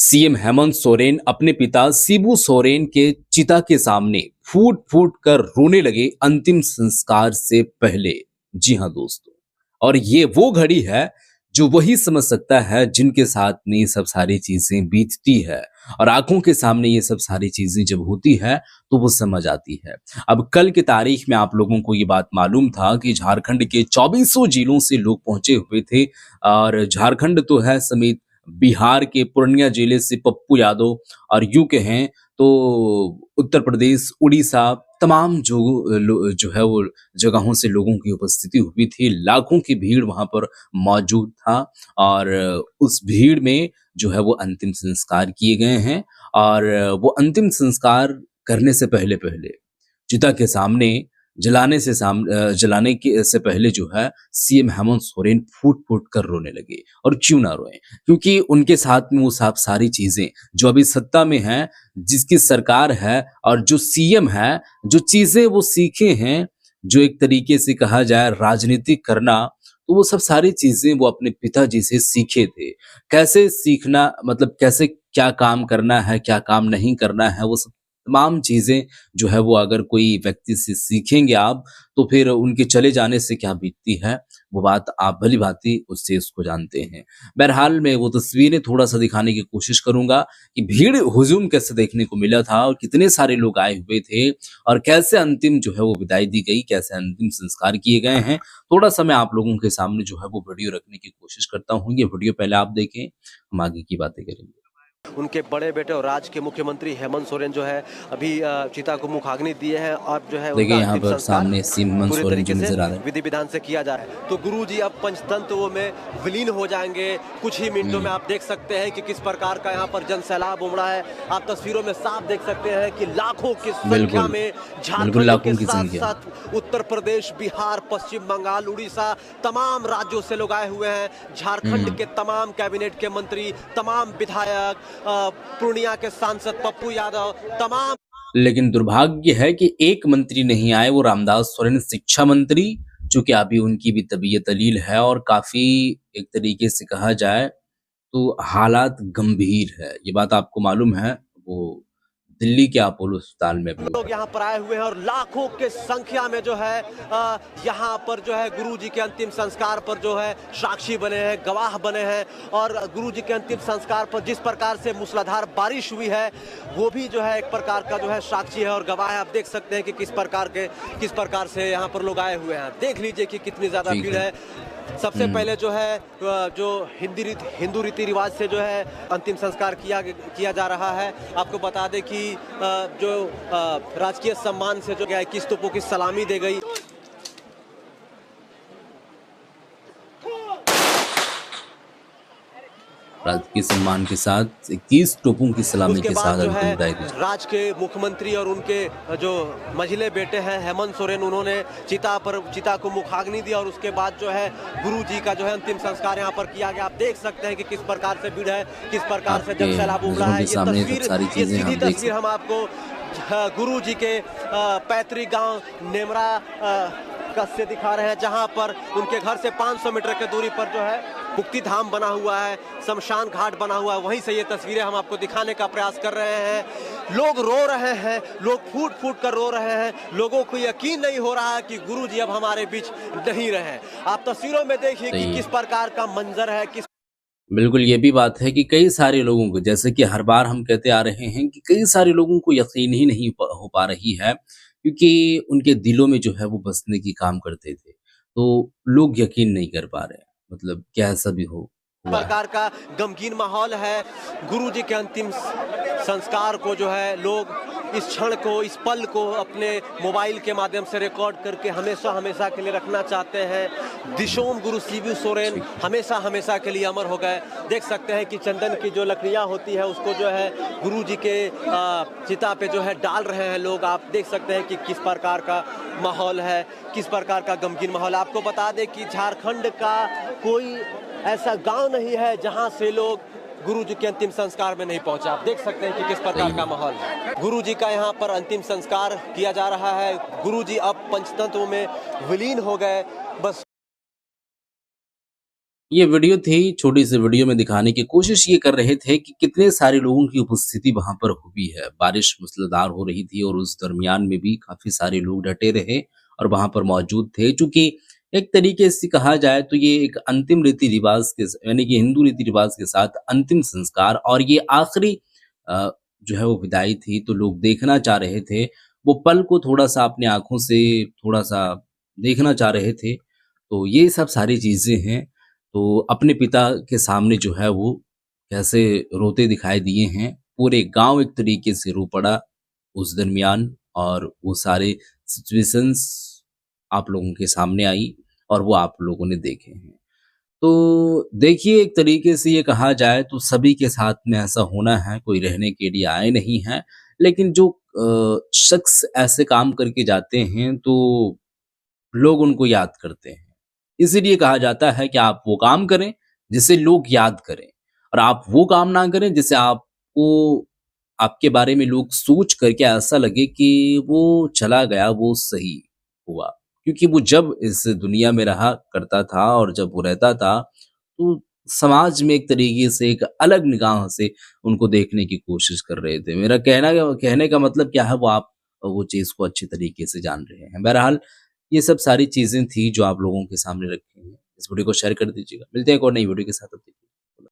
CM Hemant Soren अपने पिता शिबू सोरेन के चिता के सामने फूट फूट कर रोने लगे अंतिम संस्कार से पहले। जी हां दोस्तों, और ये वो घड़ी है जो वही समझ सकता है जिनके साथ में ये सब सारी चीजें बीतती है, और आंखों के सामने ये सब सारी चीजें जब होती है तो वो समझ आती है। अब कल की तारीख में आप लोगों को ये बात मालूम था कि झारखंड के 2400 जिलों से लोग पहुंचे हुए थे, और झारखंड तो है समेत बिहार के पूर्णिया जिले से पप्पू यादव, और यूं कहें तो उत्तर प्रदेश, उड़ीसा, तमाम जो है वो जगहों से लोगों की उपस्थिति हुई थी। लाखों की भीड़ वहां पर मौजूद था, और उस भीड़ में जो है वो अंतिम संस्कार किए गए हैं। और वो अंतिम संस्कार करने से पहले पहले चिता के सामने जलाने के से पहले जो है सीएम हेमंत सोरेन फूट फूट कर रोने लगे। और क्यों ना रोए, क्योंकि उनके साथ में वो सब सारी चीजें जो अभी सत्ता में है, जिसकी सरकार है, और जो सीएम है, जो चीजें वो सीखे हैं, जो एक तरीके से कहा जाए राजनीति करना, तो वो सब सारी चीजें वो अपने पिताजी से सीखे थे। कैसे सीखना, मतलब कैसे क्या काम करना है, क्या काम नहीं करना है, वो सब तमाम चीजें जो है वो अगर कोई व्यक्ति से सीखेंगे आप, तो फिर उनके चले जाने से क्या बीतती है, वो बात आप भली भांति उससे उसको जानते हैं। बहरहाल मैं वो तस्वीरें थोड़ा सा दिखाने की कोशिश करूंगा कि भीड़ हुजूम कैसे देखने को मिला था, और कितने सारे लोग आए हुए थे, और कैसे अंतिम जो है वो विदाई दी गई, कैसे अंतिम संस्कार किए गए हैं। थोड़ा सा मैं आप लोगों के सामने जो है वो वीडियो रखने की कोशिश करता हूँ। ये वीडियो पहले आप देखें, हम आगे की बातें करेंगे। उनके बड़े बेटे और राज्य के मुख्यमंत्री हेमंत सोरेन जो है अभी चिता को मुखाग्नि दिए हैं। अब जो है देखिए उनका यहाँ अंतिम पर संस्कार सामने सीएम हेमंत पूरे सोरेन जी तरीके से नजर आ रहे हैं। विधि विधान से किया जा रहा है। तो गुरुजी अब पंचतंत्र में विलीन हो जाएंगे कुछ ही मिनटों में। आप देख सकते हैं कि किस प्रकार का यहाँ पर जन सैलाब उमड़ा है। आप तस्वीरों में साफ देख सकते हैं कि लाखों की संख्या में झारखंड लाखों के की साथ संख्या। साथ उत्तर प्रदेश, बिहार, पश्चिम बंगाल, उड़ीसा, तमाम राज्यों से लोग आए हुए हैं। झारखंड के तमाम कैबिनेट के मंत्री, तमाम विधायक, पूर्णिया के सांसद पप्पू यादव, तमाम। लेकिन दुर्भाग्य है कि एक मंत्री नहीं आए, वो रामदास सोरेन शिक्षा मंत्री, चूंकि अभी उनकी भी तबीयत अलील है, और काफी एक तरीके से कहा जाए तो हालात गंभीर है। ये बात आपको मालूम है, वो दिल्ली के अपोलो अस्पताल में भी लोग है। यहाँ पर आए हुए हैं और लाखों के संख्या में जो है यहाँ पर जो है गुरुजी के अंतिम संस्कार पर जो है साक्षी बने हैं, गवाह बने हैं। और गुरुजी के अंतिम संस्कार पर जिस प्रकार से मूसलाधार बारिश हुई है, वो भी जो है एक प्रकार का जो है साक्षी है और गवाह है। आप देख सकते हैं कि किस प्रकार से यहाँ पर लोग आए हुए हैं। देख लीजिए कि कितनी ज्यादा भीड़ है। सबसे पहले जो है जो हिंदू रीति रिवाज से जो है अंतिम संस्कार किया जा रहा है। आपको बता दें कि जो राजकीय सम्मान से जो 21 तोपों की सलामी दी गई। राजकीय सम्मान के साथ 21 तोपों की सलामी के साथ अंतिम विदाई दी। राज्य के मुख्यमंत्री और उनके जो मझिले बेटे हैं हेमंत सोरेन, उन्होंने चिता को मुखाग्नि दिया, और उसके बाद जो है गुरुजी का जो है अंतिम संस्कार यहाँ पर किया गया। आप देख सकते हैं कि किस प्रकार से भीड़ है, किस प्रकार से जन सैलाब उमड़ा है। ये सीधी तस्वीर हम आपको गुरुजी के पैतृक गांव नेमरा से दिखा रहे हैं, जहां पर उनके घर से 500 मीटर की दूरी पर जो है मुक्ति धाम बना हुआ है, शमशान घाट बना हुआ है। वहीं से ये तस्वीरें हम आपको दिखाने का प्रयास कर रहे हैं। लोग रो रहे हैं, लोग फूट फूट कर रो रहे हैं। लोगों को यकीन नहीं हो रहा है कि गुरुजी अब हमारे बीच नहीं रहे। आप तस्वीरों में देखिए कि किस प्रकार का मंजर है। बिल्कुल, ये भी बात है कि कई सारे लोगों को, जैसे कि हर बार हम कहते आ रहे हैं कि कई सारे लोगों को यकीन ही नहीं हो पा रही है, क्योंकि उनके दिलों में जो है वो बसने की काम करते थे, तो लोग यकीन नहीं कर पा रहे हैं। मतलब क्या ऐसा भी हुआ है। प्रकार का गमगीन माहौल है। गुरुजी के अंतिम संस्कार को जो है लोग इस क्षण को, इस पल को अपने मोबाइल के माध्यम से रिकॉर्ड करके हमेशा हमेशा के लिए रखना चाहते हैं। दिशोम गुरु शिबू सोरेन हमेशा हमेशा के लिए अमर हो गए। देख सकते हैं कि चंदन की जो लकड़ियां होती है उसको जो है गुरुजी के चिता पे जो है डाल रहे हैं लोग। आप देख सकते हैं कि किस प्रकार का माहौल है, किस प्रकार का गमगीन माहौल। आपको बता दें कि झारखंड का कोई ऐसा गांव नहीं है जहां से लोग गुरुजी के अंतिम संस्कार में नहीं पहुंचा। आप देख सकते हैं कि किस प्रकार का माहौल है। गुरुजी का यहाँ पर अंतिम संस्कार किया जा रहा है। गुरुजी अब पंचतंत्र में विलीन हो गए। बस ये वीडियो थी, छोटी सी वीडियो में दिखाने की कोशिश ये कर रहे थे कि कितने सारे लोगों की उपस्थिति वहाँ पर हुई है। बारिश मूसलाधार हो रही थी और उस दरमियान में भी काफ़ी सारे लोग डटे रहे और वहाँ पर मौजूद थे। चूँकि एक तरीके से कहा जाए तो ये एक अंतिम रीति-रिवाज़ के स यानी कि हिंदू रीति-रिवाज़ के साथ अंतिम संस्कार और ये आखिरी जो है वो विदाई थी, तो लोग देखना चाह रहे थे। वो पल को थोड़ा-सा अपनी आँखों से थोड़ा-सा देखना चाह रहे थे। तो ये सब सारी चीज़ें हैं। तो अपने पिता के सामने जो है वो कैसे रोते दिखाई दिए हैं। पूरे गाँव एक तरीके से रो पड़ा उस दरमियान और वो सारे सिचुएशंस आप लोगों के सामने आई और वो आप लोगों ने देखे हैं। तो देखिए एक तरीके से ये कहा जाए तो सभी के साथ में ऐसा होना है, कोई रहने के लिए आए नहीं हैं। लेकिन जो शख्स ऐसे काम करके जाते हैं तो लोग उनको याद करते हैं। इसीलिए कहा जाता है कि आप वो काम करें जिसे लोग याद करें और आप वो काम ना करें जिसे आपको आपके बारे में लोग सोच करके ऐसा लगे कि वो चला गया, वो सही हुआ। क्योंकि वो जब इस दुनिया में रहा करता था और जब वो रहता था, तो समाज में एक तरीके से एक अलग निगाह से उनको देखने की कोशिश कर रहे थे। मेरा कहने का मतलब क्या है वो आप वो चीज़ को अच्छी तरीके से जान रहे हैं। बहरहाल ये सब सारी चीज़ें थी जो आप लोगों के सामने रखी हैं। इस वीडियो को शेयर कर दीजिएगा। मिलते हैं एक और नई वीडियो के साथ, तब तक के लिए।